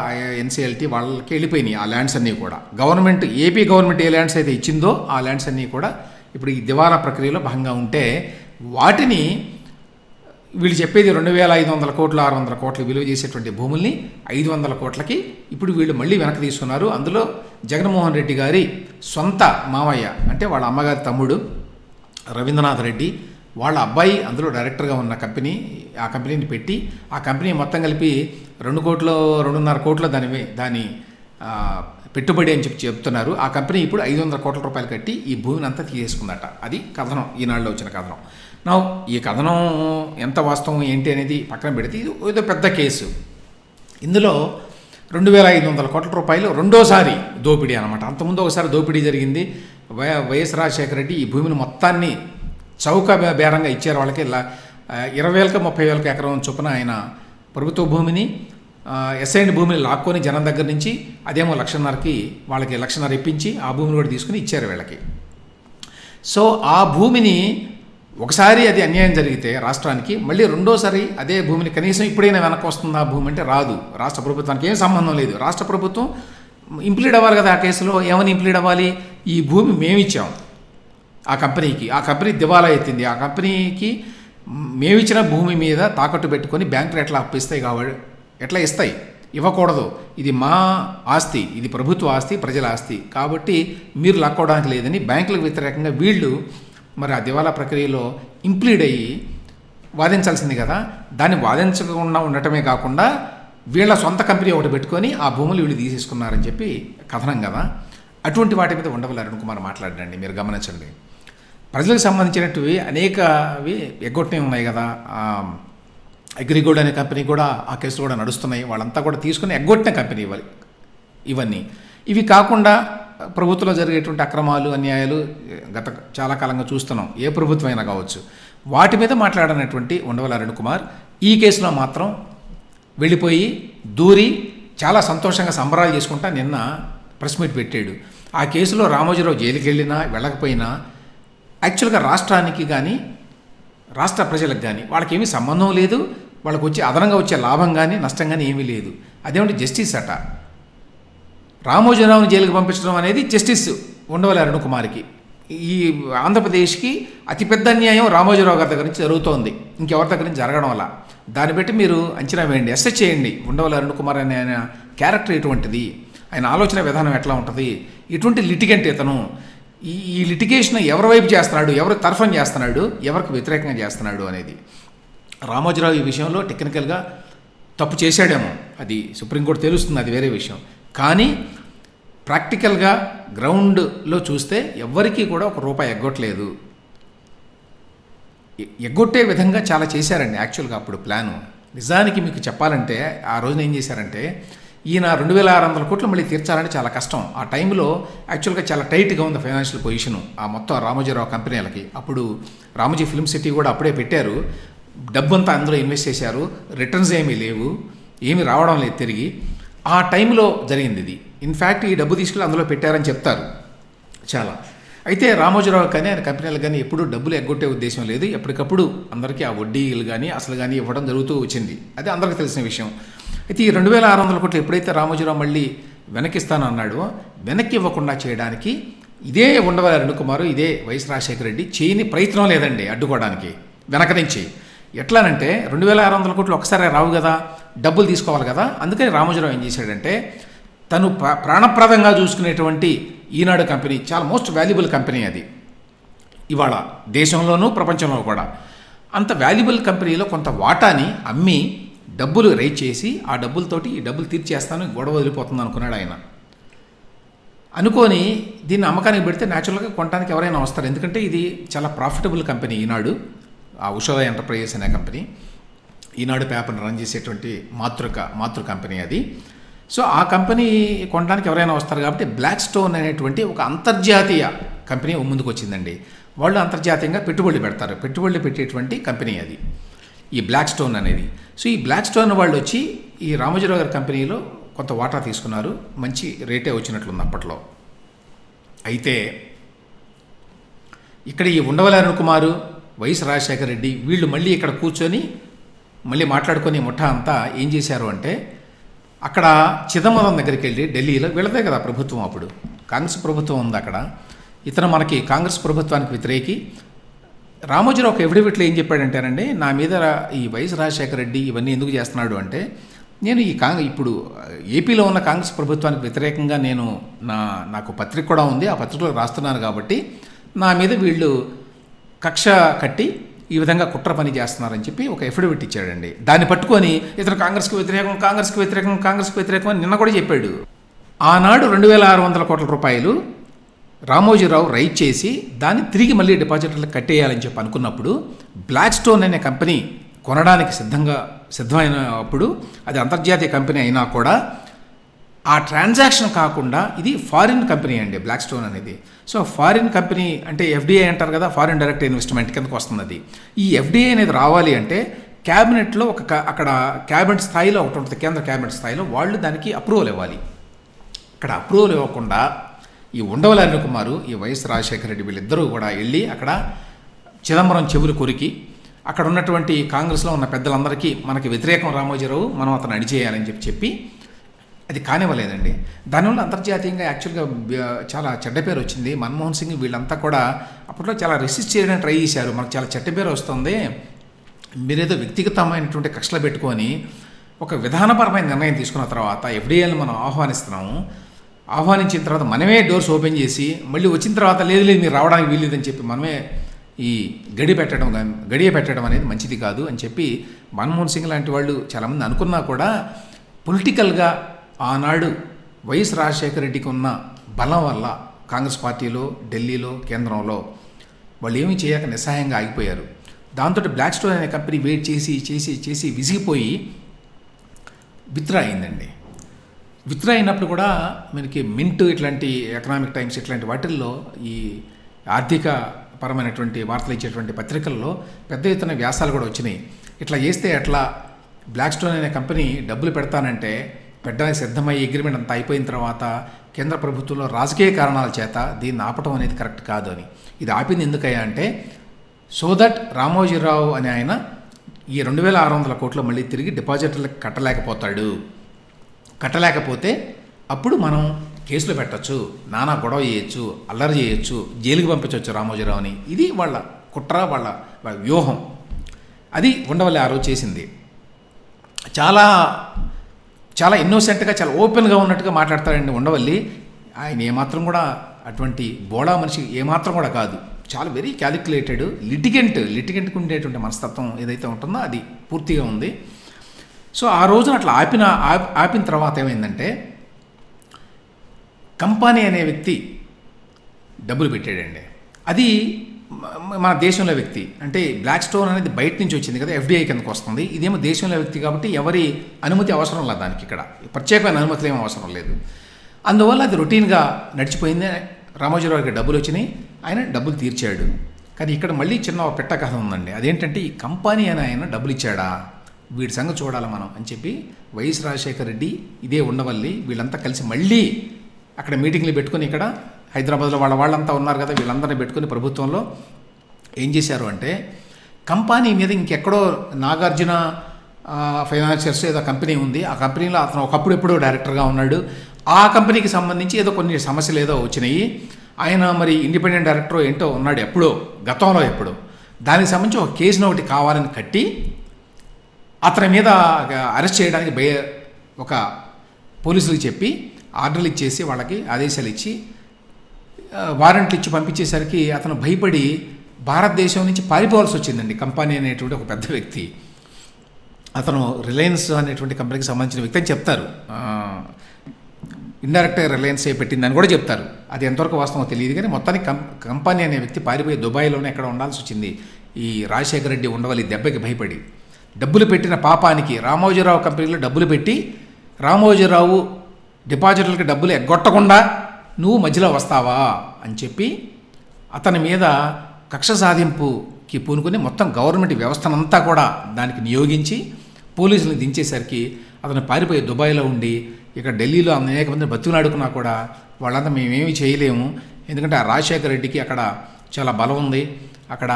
ఎన్సిఎల్టీ వాళ్ళకి వెళ్ళిపోయినాయి. ఆ ల్యాండ్స్ అన్నీ కూడా గవర్నమెంట్, ఏపీ గవర్నమెంట్ ఏ ల్యాండ్స్ అయితే ఇచ్చిందో ఆ ల్యాండ్స్ అన్నీ కూడా ఇప్పుడు ఈ దివాలా ప్రక్రియలో భాగంగా ఉంటే, వాటిని వీళ్ళు చెప్పేది 2500 కోట్లు 600 కోట్లు విలువ చేసేటువంటి భూముల్ని 500 కోట్లకి ఇప్పుడు వీళ్ళు మళ్ళీ వెనక్కి తీసుకున్నారు. అందులో జగన్మోహన్ రెడ్డి గారి సొంత మామయ్య, అంటే వాళ్ళ అమ్మగారి తమ్ముడు రవీంద్రనాథ్ రెడ్డి, వాళ్ళ అబ్బాయి అందులో డైరెక్టర్గా ఉన్న కంపెనీ, ఆ కంపెనీని పెట్టి ఆ కంపెనీ మొత్తం కలిపి 2 కోట్లు 2.5 కోట్ల దాని పెట్టుబడి అని చెప్తున్నారు. ఆ కంపెనీ ఇప్పుడు 500 కోట్ల రూపాయలు కట్టి ఈ భూమిని అంతా తీసేసుకుందట. అది కథనం, ఈనాడులో వచ్చిన కథనం. నా ఈ కథనం ఎంత వాస్తవం ఏంటి అనేది పక్కన పెడితే, ఇది ఏదో పెద్ద కేసు. ఇందులో 2500 కోట్ల రూపాయలు రెండోసారి దోపిడీ అనమాట. అంతకుముందు ఒకసారి దోపిడీ జరిగింది. వైఎస్ రాజశేఖర రెడ్డి ఈ భూమిని మొత్తాన్ని చౌక బేరంగా ఇచ్చారు వాళ్ళకి. 20,000 30,000 ఎకరం చొప్పున ఆయన ప్రభుత్వ భూమిని, ఎస్ఐన్ భూమిని లాక్కొని జనం దగ్గర నుంచి, అదేమో 1,50,000కి వాళ్ళకి 1,50,000 ఇప్పించి ఆ భూమిని కూడా తీసుకుని ఇచ్చారు వీళ్ళకి. సో ఆ భూమిని ఒకసారి అది అన్యాయం జరిగితే రాష్ట్రానికి, మళ్ళీ రెండోసారి అదే భూమిని కనీసం ఇప్పుడైనా వెనక్కి వస్తుందా భూమి అంటే రాదు. రాష్ట్ర ప్రభుత్వానికి ఏం సంబంధం లేదు. రాష్ట్ర ప్రభుత్వం ఇంప్లీడ్ అవ్వాలి కదా ఆ కేసులో. ఏమని ఇంప్లీడ్ అవ్వాలి? ఈ భూమి మేమిచ్చాం ఆ కంపెనీకి, ఆ కంపెనీ దివాలా ఎత్తింది, ఆ కంపెనీకి మేమిచ్చిన భూమి మీద తాకట్టు పెట్టుకొని బ్యాంకులు ఎట్లా అప్పిస్తాయి కాబట్టి, ఎట్లా ఇస్తాయి? ఇవ్వకూడదు. ఇది మా ఆస్తి, ఇది ప్రభుత్వ ఆస్తి, ప్రజల ఆస్తి, కాబట్టి మీరు లాక్కోవడానికి లేదని బ్యాంకులకు వ్యతిరేకంగా వీళ్ళు మరి ఆ దివాలా ప్రక్రియలో ఇంప్లీడ్ అయ్యి వాదించాల్సింది కదా. దాన్ని వాదించకుండా ఉండటమే కాకుండా వీళ్ళ సొంత కంపెనీ ఒకటి పెట్టుకొని ఆ భూములు వీళ్ళు తీసేసుకున్నారని చెప్పి కథనం కదా. అటువంటి వాటి మీద ఉండవల్లి అరుణ్ కుమార్ మాట్లాడండి, మీరు గమనించండి. ప్రజలకు సంబంధించినవి అనేకవి ఎగ్గొట్టినవి ఉన్నాయి కదా. అగ్రిగోల్డ్ అనే కంపెనీ కూడా ఆ కేసులు కూడా నడుస్తున్నాయి. వాళ్ళంతా కూడా తీసుకుని ఎగ్గొట్టిన కంపెనీ ఇవన్నీ. ఇవి కాకుండా ప్రభుత్వంలో జరిగేటువంటి అక్రమాలు, అన్యాయాలు గత చాలా కాలంగా చూస్తున్నాం, ఏ ప్రభుత్వం అయినా కావచ్చు. వాటి మీద మాట్లాడినటువంటి ఉండవల్లి అరుణ్ కుమార్ ఈ కేసులో మాత్రం వెళ్ళిపోయి దూరి చాలా సంతోషంగా సంబరాలు చేసుకుంటా నిన్న ప్రెస్ మీట్ పెట్టాడు. ఆ కేసులో రామోజీరావు జైలుకి వెళ్ళినా వెళ్ళకపోయినా యాక్చువల్గా రాష్ట్రానికి కానీ రాష్ట్ర ప్రజలకు కానీ వాళ్ళకేమీ సంబంధం లేదు. వాళ్ళకు వచ్చే అదనంగా వచ్చే లాభం కానీ నష్టం కానీ ఏమీ లేదు. అదేమంటే జస్టిస్ అట. రామోజీరావుని జైలుకి పంపించడం అనేది జస్టిస్ ఉండవల్లి అరుణ్ కుమార్కి. ఈ ఆంధ్రప్రదేశ్కి అతిపెద్ద అన్యాయం రామోజీరావు గారి దగ్గర నుంచి జరుగుతోంది, ఇంకెవరి దగ్గర నుంచి జరగడం వల్ల. దాన్ని బట్టి మీరు అంచనా వేయండి, అసెస్ చేయండి. ఉండవల్లి అరుణ్ కుమార్ అనే ఆయన క్యారెక్టర్ ఎటువంటిది, ఆయన ఆలోచన విధానం ఎట్లా ఉంటుంది, ఎటువంటి లిటిగెంట్ ఇతను, ఈ లిటిగేషన్ ఎవరి వైపు చేస్తున్నాడు, ఎవరు తరఫున చేస్తున్నాడు, ఎవరికి వ్యతిరేకంగా చేస్తున్నాడు అనేది. రామోజీరావు ఈ విషయంలో టెక్నికల్గా తప్పు చేశాడేమో, అది సుప్రీంకోర్టు తెలుస్తుంది, అది వేరే విషయం. కానీ ప్రాక్టికల్గా గ్రౌండ్లో చూస్తే ఎవ్వరికీ కూడా ₹1 ఎగ్గొట్టలేదు. ఎగ్గొట్టే విధంగా చాలా చేశారండి యాక్చువల్గా అప్పుడు ప్లాను. నిజానికి మీకు చెప్పాలంటే ఆ రోజున ఏం చేశారంటే, ఈయన 2600 కోట్లు మళ్ళీ తీర్చాలంటే చాలా కష్టం. ఆ టైంలో యాక్చువల్గా చాలా టైట్గా ఉంది ఫైనాన్షియల్ పొజిషను ఆ మొత్తం రామోజీరావు కంపెనీలకి. అప్పుడు రామోజీ ఫిల్మ్ సిటీ కూడా అప్పుడే పెట్టారు, డబ్బంతా అందులో ఇన్వెస్ట్ చేశారు, రిటర్న్స్ ఏమీ లేవు, ఏమీ రావడం లేదు తిరిగి. ఆ టైంలో జరిగింది ఇది. ఇన్ఫ్యాక్ట్ ఈ డబ్బు తీసుకెళ్ళి అందులో పెట్టారని చెప్తారు చాలా. అయితే రామోజీరావు కానీ ఆయన కంపెనీలు కానీ ఎప్పుడూ డబ్బులు ఎగ్గొట్టే ఉద్దేశం లేదు. ఎప్పటికప్పుడు అందరికీ ఆ వడ్డీలు కానీ అసలు కానీ ఇవ్వడం జరుగుతూ వచ్చింది, అది అందరికీ తెలిసిన విషయం. అయితే ఈ 2600 కోట్లు ఎప్పుడైతే రామోజీరావు మళ్ళీ వెనక్కిస్తానన్నాడో, వెనక్కి ఇవ్వకుండా చేయడానికి ఇదే ఉండవల్లి అరుణ్ కుమార్, ఇదే వైఎస్ రాజశేఖర రెడ్డి చేయని ప్రయత్నం లేదండి అడ్డుకోవడానికి వెనక నుంచి. ఎట్లానంటే 2600 కోట్లు ఒకసారి రావు కదా, డబ్బులు తీసుకోవాలి కదా. అందుకని రామోజీరావు ఏం చేశాడంటే, తను ప్రాణప్రదంగా చూసుకునేటువంటి ఈనాడు కంపెనీ, చాలా మోస్ట్ వాల్యుబుల్ కంపెనీ అది ఇవాళ దేశంలోనూ ప్రపంచంలో కూడా. అంత వాల్యుబుల్ కంపెనీలో కొంత వాటాని అమ్మి డబ్బులు రైజ్ చేసి ఆ డబ్బులతోటి ఈ డబ్బులు తీర్చేస్తాను, గొడవ వదిలిపోతుంది అనుకున్నాడు ఆయన. అనుకొని దీన్ని అమ్మకానికి పెడితే న్యాచురల్గా కొనడానికి ఎవరైనా వస్తారు, ఎందుకంటే ఇది చాలా ప్రాఫిటబుల్ కంపెనీ ఈనాడు. ఆ ఉషోదయ ఎంటర్ప్రైజెస్ అనే కంపెనీ ఈనాడు పేపర్ని రన్ చేసేటువంటి మాతృ కంపెనీ అది. సో ఆ కంపెనీ కొనడానికి ఎవరైనా వస్తారు కాబట్టి బ్లాక్ స్టోన్ అనేటువంటి ఒక అంతర్జాతీయ కంపెనీ ముందుకు వచ్చిందండి. వాళ్ళు అంతర్జాతీయంగా పెట్టుబడులు పెడతారు, పెట్టుబడులు పెట్టేటువంటి కంపెనీ అది ఈ బ్లాక్ స్టోన్ అనేది. సో ఈ బ్లాక్ స్టోన్ వాళ్ళు వచ్చి ఈ రామోజీరావు గారి కంపెనీలో కొంత వాటా తీసుకున్నారు, మంచి రేటే వచ్చినట్లుంది అప్పట్లో. అయితే ఇక్కడ ఈ ఉండవల్లి అరుణ్ కుమార్, వైఎస్ రాజశేఖర రెడ్డి వీళ్ళు మళ్ళీ ఇక్కడ కూర్చొని మళ్ళీ మాట్లాడుకొని ముఠా అంతా ఏం చేశారు అంటే, అక్కడ చిదంబరం దగ్గరికి వెళ్ళి ఢిల్లీలో, వీళ్ళదే కదా ప్రభుత్వం అప్పుడు, కాంగ్రెస్ ప్రభుత్వం ఉంది అక్కడ. ఇతను మనకి కాంగ్రెస్ ప్రభుత్వానికి వ్యతిరేకి. రామోజీరావు ఒక ఎఫిడవిట్లో ఏం చెప్పాడంటేనండి, నా మీద ఈ వైఎస్ రాజశేఖర రెడ్డి ఇవన్నీ ఎందుకు చేస్తున్నాడు అంటే, నేను ఇప్పుడు ఏపీలో ఉన్న కాంగ్రెస్ ప్రభుత్వానికి వ్యతిరేకంగా నాకు పత్రిక కూడా ఉంది, ఆ పత్రికలో రాస్తున్నాను కాబట్టి నా మీద వీళ్ళు కక్ష కట్టి ఈ విధంగా కుట్ర పని చేస్తున్నారని చెప్పి ఒక ఎఫిడవిట్ ఇచ్చాడండి. దాన్ని పట్టుకొని ఇతను కాంగ్రెస్కి వ్యతిరేకం అని నిన్న కూడా చెప్పాడు. ఆనాడు 2600 కోట్ల రూపాయలు రామోజీరావు రైజ్ చేసి దాన్ని తిరిగి మళ్ళీ డిపాజిటర్లకు కట్టేయాలని చెప్పి అనుకున్నప్పుడు, బ్లాక్ స్టోన్ అనే కంపెనీ కొనడానికి సిద్ధమైనప్పుడు, అది అంతర్జాతీయ కంపెనీ అయినా కూడా ఆ ట్రాన్సాక్షన్ కాకుండా, ఇది ఫారిన్ కంపెనీ అండి బ్లాక్ స్టోన్ అనేది. సో ఫారిన్ కంపెనీ అంటే ఎఫ్డిఐ అంటారు కదా, ఫారిన్ డైరెక్ట్ ఇన్వెస్ట్మెంట్ కిందకు వస్తుంది అది. ఈ ఎఫ్డిఐ అనేది రావాలి అంటే క్యాబినెట్లో అక్కడ క్యాబినెట్ స్థాయిలో ఒకటి ఉంటుంది, కేంద్ర క్యాబినెట్ స్థాయిలో వాళ్ళు దానికి అప్రూవల్ ఇవ్వాలి. ఇక్కడ అప్రూవల్ ఇవ్వకుండా ఈ ఉండవల్లి అరుణ్ కుమార్, ఈ వైఎస్ రాజశేఖర రెడ్డి వీళ్ళిద్దరూ కూడా వెళ్ళి అక్కడ చిదంబరం చెవులు కొరికి, అక్కడ ఉన్నటువంటి కాంగ్రెస్లో ఉన్న పెద్దలందరికీ మనకి వ్యతిరేకం రామోజీరావు, మనం అతను అడిచేయాలని చెప్పి అది కానివ్వలేదండి. దానివల్ల అంతర్జాతీయంగా యాక్చువల్గా చాలా చెడ్డ పేరు వచ్చింది. మన్మోహన్ సింగ్ వీళ్ళంతా కూడా అప్పట్లో చాలా రెసిస్ట్ చేయడానికి ట్రై చేశారు, మనకు చాలా చెడ్డ పేరు వస్తుంది, మీరేదో వ్యక్తిగతమైనటువంటి కక్షలు పెట్టుకొని ఒక విధానపరమైన నిర్ణయం తీసుకున్న తర్వాత ఎఫ్డిఐని మనం ఆహ్వానించిన తర్వాత మనమే డోర్స్ ఓపెన్ చేసి మళ్ళీ వచ్చిన తర్వాత లేదు మీరు రావడానికి వీల్లేదని చెప్పి మనమే ఈ గడియ పెట్టడం అనేది మంచిది కాదు అని చెప్పి మన్మోహన్ సింగ్ లాంటి వాళ్ళు చాలామంది అనుకున్నా కూడా, పొలిటికల్గా ఆనాడు వైఎస్ రాజశేఖర రెడ్డికి ఉన్న బలం వల్ల కాంగ్రెస్ పార్టీలో, ఢిల్లీలో, కేంద్రంలో వాళ్ళు ఏమీ చేయక నిస్సహాయంగా ఆగిపోయారు. దాంతో బ్లాక్ స్టోన్ అనే కంపెనీ వెయిట్ చేసి చేసి చేసి విసిగిపోయి విత్డ్రా అయిందండి. విత్డ్రా అయినప్పుడు కూడా మనకి మింట్ ఇట్లాంటి ఎకనామిక్ టైమ్స్ ఇట్లాంటి వాటిల్లో ఈ ఆర్థిక పరమైనటువంటి వార్తలు ఇచ్చేటువంటి పత్రికల్లో పెద్ద ఎత్తున వ్యాసాలు కూడా వచ్చినాయి. ఇట్లా చేస్తే అట్లా బ్లాక్ స్టోన్ అనే కంపెనీ డబ్బులు పెడతానంటే పెట్టడానికి సిద్ధమయ్యే అగ్రిమెంట్ అంతా అయిపోయిన తర్వాత కేంద్ర ప్రభుత్వంలో రాజకీయ కారణాల చేత దీన్ని ఆపటం అనేది కరెక్ట్ కాదు అని. ఇది ఆపింది ఎందుకయ్యా అంటే సో దట్ రామోజీరావు అనే ఆయన ఈ 2,600 కోట్లు మళ్ళీ తిరిగి డిపాజిటర్లకు కట్టలేకపోతే అప్పుడు మనం కేసులు పెట్టచ్చు, నానా గొడవ చేయొచ్చు, అల్లరి చేయొచ్చు, జైలుకి పంపించవచ్చు రామోజీరావుని. ఇది వాళ్ళ కుట్ర, వాళ్ళ వ్యూహం. అది ఉండవల్లి ఆ రోజు చేసింది. చాలా చాలా ఇన్నోసెంట్గా, చాలా ఓపెన్గా ఉన్నట్టుగా మాట్లాడతాడండి ఉండవల్లి. ఆయన ఏమాత్రం కూడా అటువంటి బోడా మనిషి ఏమాత్రం కూడా కాదు. చాలా వెరీ క్యాలిక్యులేటెడ్ లిటిగెంట్కి ఉండేటువంటి మనస్తత్వం ఏదైతే ఉంటుందో అది పూర్తిగా ఉంది. సో ఆ రోజున అట్లా ఆపిన తర్వాత ఏమైందంటే కంపానీ అనే వ్యక్తి డబ్బులు పెట్టాడండి. అది మన దేశంలో వ్యక్తి. అంటే బ్లాక్ స్టోన్ అనేది బయట నుంచి వచ్చింది కదా, ఎఫ్డిఐ కిందకు వస్తుంది. ఇదేమో దేశంలో వ్యక్తి కాబట్టి ఎవరి అనుమతి అవసరం లేదు దానికి. ఇక్కడ ప్రత్యేకమైన అనుమతులు ఏమీ అవసరం లేదు. అందువల్ల అది రొటీన్గా నడిచిపోయింది. రామోజీరావుకి డబ్బులు వచ్చినాయి, ఆయన డబ్బులు తీర్చాడు. కానీ ఇక్కడ మళ్ళీ చిన్న పెట్ట కథ ఉందండి. అదేంటంటే ఈ కంపెనీ అని ఆయన డబ్బులు ఇచ్చాడా, వీడి సంగతి చూడాలి మనం అని చెప్పి వైఎస్ రాజశేఖర రెడ్డి, ఇదే ఉండవల్లి, వీళ్ళంతా కలిసి మళ్ళీ అక్కడ మీటింగ్లు పెట్టుకుని, ఇక్కడ హైదరాబాద్లో వాళ్ళంతా ఉన్నారు కదా, వీళ్ళందరినీ పెట్టుకుని ప్రభుత్వంలో ఏం చేశారు అంటే కంపెనీ మీద ఇంకెక్కడో నాగార్జున ఫైనాన్షియర్స్ ఏదో కంపెనీ ఉంది. ఆ కంపెనీలో అతను ఒకప్పుడు ఎప్పుడో డైరెక్టర్గా ఉన్నాడు. ఆ కంపెనీకి సంబంధించి ఏదో కొన్ని సమస్యలు ఏదో వచ్చినాయి. ఆయన మరి ఇండిపెండెంట్ డైరెక్టర్ ఏంటో ఉన్నాడు ఎప్పుడో, గతంలో ఎప్పుడో. దానికి సంబంధించి ఒక కేసును ఒకటి కావాలని కట్టి అతని మీద అరెస్ట్ చేయడానికి ఒక పోలీసులకు చెప్పి ఆర్డర్లు ఇచ్చేసి వాళ్ళకి ఆదేశాలు ఇచ్చి వారెంట్లు ఇచ్చి పంపించేసరికి అతను భయపడి భారతదేశం నుంచి పారిపోవాల్సి వచ్చిందండి. కంపెనీ అనేటువంటి ఒక పెద్ద వ్యక్తి, అతను రిలయన్స్ అనేటువంటి కంపెనీకి సంబంధించిన వ్యక్తి అని చెప్తారు. ఇండైరెక్ట్గా రిలయన్స్ పెట్టిందని కూడా చెప్తారు. అది ఎంతవరకు వాస్తవమో తెలియదు. కానీ మొత్తానికి కంపెనీ అనే వ్యక్తి పారిపోయి దుబాయ్లోనే ఎక్కడ ఉండాల్సి వచ్చింది. ఈ రాజశేఖర రెడ్డి ఉండవల్లి దెబ్బకి భయపడి డబ్బులు పెట్టిన పాపానికి రామోజీరావు కంపెనీలో డబ్బులు పెట్టి రామోజీరావు డిపాజిటర్లకి డబ్బులు ఎగ్గొట్టకుండా నువ్వు మధ్యలో వస్తావా అని చెప్పి అతని మీద కక్ష సాధింపుకి పూనుకొని మొత్తం గవర్నమెంట్ వ్యవస్థనంతా కూడా దానికి నియోగించి పోలీసులను దించేసరికి అతను పారిపోయి దుబాయ్లో ఉండి ఇక్కడ ఢిల్లీలో అనేక మంది బతుకులాడుకున్నా కూడా వాళ్ళంతా మేమేమీ చేయలేము. ఎందుకంటే ఆ రాజశేఖర రెడ్డికి అక్కడ చాలా బలం ఉంది. అక్కడ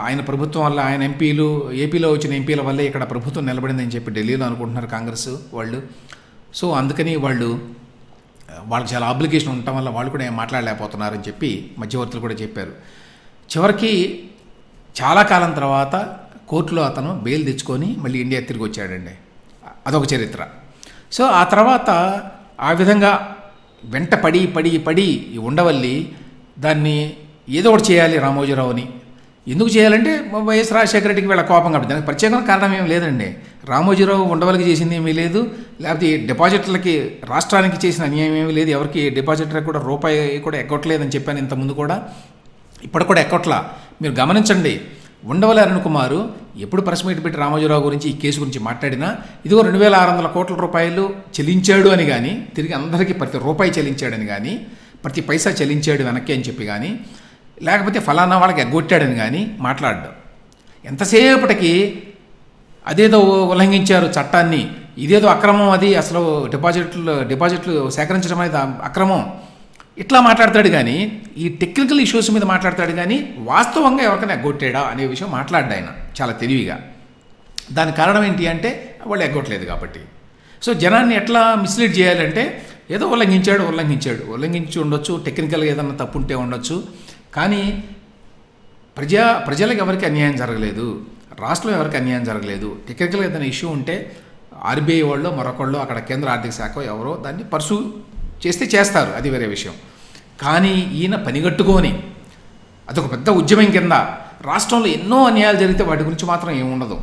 ఆయన ప్రభుత్వం వల్ల, ఆయన ఎంపీలు, ఏపీలో వచ్చిన ఎంపీల వల్లే ఇక్కడ ప్రభుత్వం నిలబడిందని చెప్పి ఢిల్లీలో అనుకుంటున్నారు కాంగ్రెస్ వాళ్ళు. సో అందుకని వాళ్ళకి చాలా అప్లికేషన్ ఉండటం వల్ల వాళ్ళు కూడా ఏం మాట్లాడలేకపోతున్నారని చెప్పి మధ్యవర్తులు కూడా చెప్పారు. చివరికి చాలా కాలం తర్వాత కోర్టులో అతను బెయిల్ తెచ్చుకొని మళ్ళీ ఇండియా తిరిగి వచ్చాడండి. అదొక చరిత్ర. సో ఆ తర్వాత ఆ విధంగా వెంట పడి ఈ ఉండవల్లి దాన్ని ఏదో ఒకటి చేయాలి రామోజీరావుని. ఎందుకు చేయాలంటే వైఎస్ రాజశేఖర రెడ్డికి వీళ్ళ కోపం కాబట్టి. దానికి ప్రత్యేకమైన కారణం ఏమి లేదండి. రామోజీరావు ఉండవల్లికి చేసింది ఏమీ లేదు, లేకపోతే డిపాజిటర్లకి రాష్ట్రానికి చేసిన అన్యాయం ఏమీ లేదు. ఎవరికి డిపాజిటర్కి కూడా రూపాయి కూడా ఎక్కట్లేదని చెప్పాను ఇంతకుముందు కూడా, ఇప్పుడు కూడా ఎక్కట్లా. మీరు గమనించండి, ఉండవల్లి అరుణ్ కుమార్ ఎప్పుడు ప్రెస్ మీట్ పెట్టి రామోజీరావు గురించి ఈ కేసు గురించి మాట్లాడినా ఇదిగో 2,600 కోట్ల రూపాయలు చెల్లించాడు అని కానీ, తిరిగి అందరికీ ప్రతి రూపాయి చెల్లించాడని కానీ, ప్రతి పైసా చెల్లించాడు వెనక్కి అని చెప్పి కానీ, లేకపోతే ఫలానా వాళ్ళకి ఎగ్గొట్టాడని కానీ మాట్లాడడం. ఎంతసేపటికి అదేదో ఉల్లంఘించారు చట్టాన్ని, ఇదేదో అక్రమం, అది అసలు డిపాజిట్లు సేకరించడం అనేది అక్రమం, ఇట్లా మాట్లాడతాడు. కానీ ఈ టెక్నికల్ ఇష్యూస్ మీద మాట్లాడతాడు. కానీ వాస్తవంగా ఎవరికైనా ఎగ్గొట్టాడా అనే విషయం మాట్లాడ్డా ఆయన చాలా తెలివిగా. దానికి కారణం ఏంటి అంటే వాళ్ళు ఎగ్గొట్టలేదు కాబట్టి. సో జనాన్ని ఎట్లా మిస్లీడ్ చేయాలంటే ఏదో ఉల్లంఘించి ఉండొచ్చు, టెక్నికల్గా ఏదన్నా తప్పు ఉంటే ఉండొచ్చు. కానీ ప్రజలకు ఎవరికి అన్యాయం జరగలేదు, రాష్ట్రంలో ఎవరికి అన్యాయం జరగలేదు. టెక్నికల్గా ఏదైనా ఇష్యూ ఉంటే ఆర్బీఐ వాళ్ళు మరొకళ్ళు అక్కడ కేంద్ర ఆర్థిక శాఖ ఎవరో దాన్ని పర్సూ చేస్తారు, అది వేరే విషయం. కానీ ఈయన పనిగట్టుకొని అదొక పెద్ద ఉద్యమం కింద రాష్ట్రంలో ఎన్నో అన్యాయాలు జరిగితే వాటి గురించి మాత్రం ఏముండదు.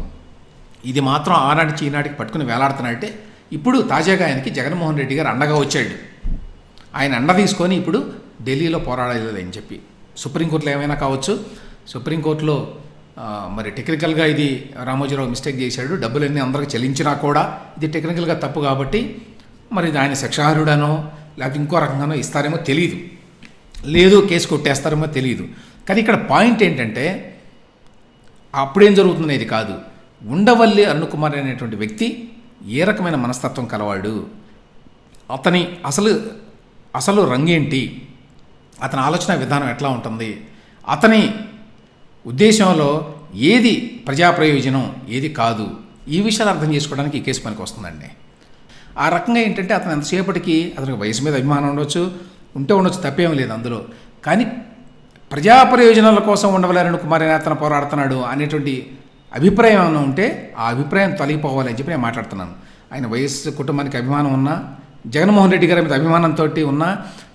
ఇది మాత్రం ఆనాటికి ఈనాటికి పట్టుకుని వేలాడుతున్నాడంటే ఇప్పుడు తాజాగా ఆయనకి జగన్మోహన్ రెడ్డి గారు అండగా వచ్చాడు. ఆయన అండ తీసుకొని ఇప్పుడు ఢిల్లీలో పోరాడలేదు అని చెప్పి. సుప్రీంకోర్టులో ఏమైనా కావచ్చు, సుప్రీంకోర్టులో మరి టెక్నికల్గా ఇది రామోజీరావు మిస్టేక్ చేశాడు, డబ్బులన్నీ అందరికి చెల్లించినా కూడా ఇది టెక్నికల్గా తప్పు కాబట్టి మరి ఇది ఆయన శిక్షార్హుడనో లేకపోతే ఇంకో రకంగానో ఇస్తారేమో తెలియదు, లేదు కేసు కొట్టేస్తారేమో తెలియదు. కానీ ఇక్కడ పాయింట్ ఏంటంటే అప్పుడేం జరుగుతుందనేది కాదు, ఉండవల్లి అరుణ్ కుమార్ అనేటువంటి వ్యక్తి ఏ రకమైన మనస్తత్వం కలవాడు, అతని అసలు రంగేంటి, అతని ఆలోచన విధానం ఎట్లా ఉంటుంది, అతని ఉద్దేశంలో ఏది ప్రజా ప్రయోజనం ఏది కాదు, ఈ విషయాలు అర్థం చేసుకోవడానికి ఈ కేసు పనికి వస్తుందండి. ఆ రకంగా ఏంటంటే అతను ఎంతసేపటికి అతనికి వయసు మీద అభిమానం ఉండొచ్చు, ఉండొచ్చు, తప్పేం లేదు అందులో. కానీ ప్రజా ప్రయోజనాల కోసం ఉండవల్లి అరుణ్ కుమార్ అనే అతను పోరాడుతున్నాడు అనేటువంటి అభిప్రాయం ఏమైనా ఉంటే ఆ అభిప్రాయం తొలగిపోవాలి అని చెప్పి నేను మాట్లాడుతున్నాను. ఆయన వయస్సు కుటుంబానికి అభిమానం ఉన్నా, జగన్మోహన్ రెడ్డి గారి మీద అభిమానంతో ఉన్నా,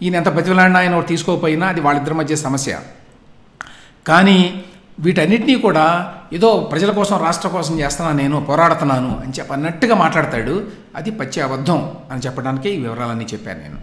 ఈయన ఎంత ప్రతిఫలాడినా ఆయన తీసుకోకపోయినా అది వాళ్ళిద్దరి మధ్య సమస్య. కానీ వీటన్నిటినీ కూడా ఏదో ప్రజల కోసం రాష్ట్ర కోసం చేస్తున్నాను, నేను పోరాడుతున్నాను అని చెప్పి అన్నట్టుగా మాట్లాడతాడు. అది పచ్చి అబద్ధం అని చెప్పడానికే ఈ వివరాలన్నీ చెప్పాను నేను.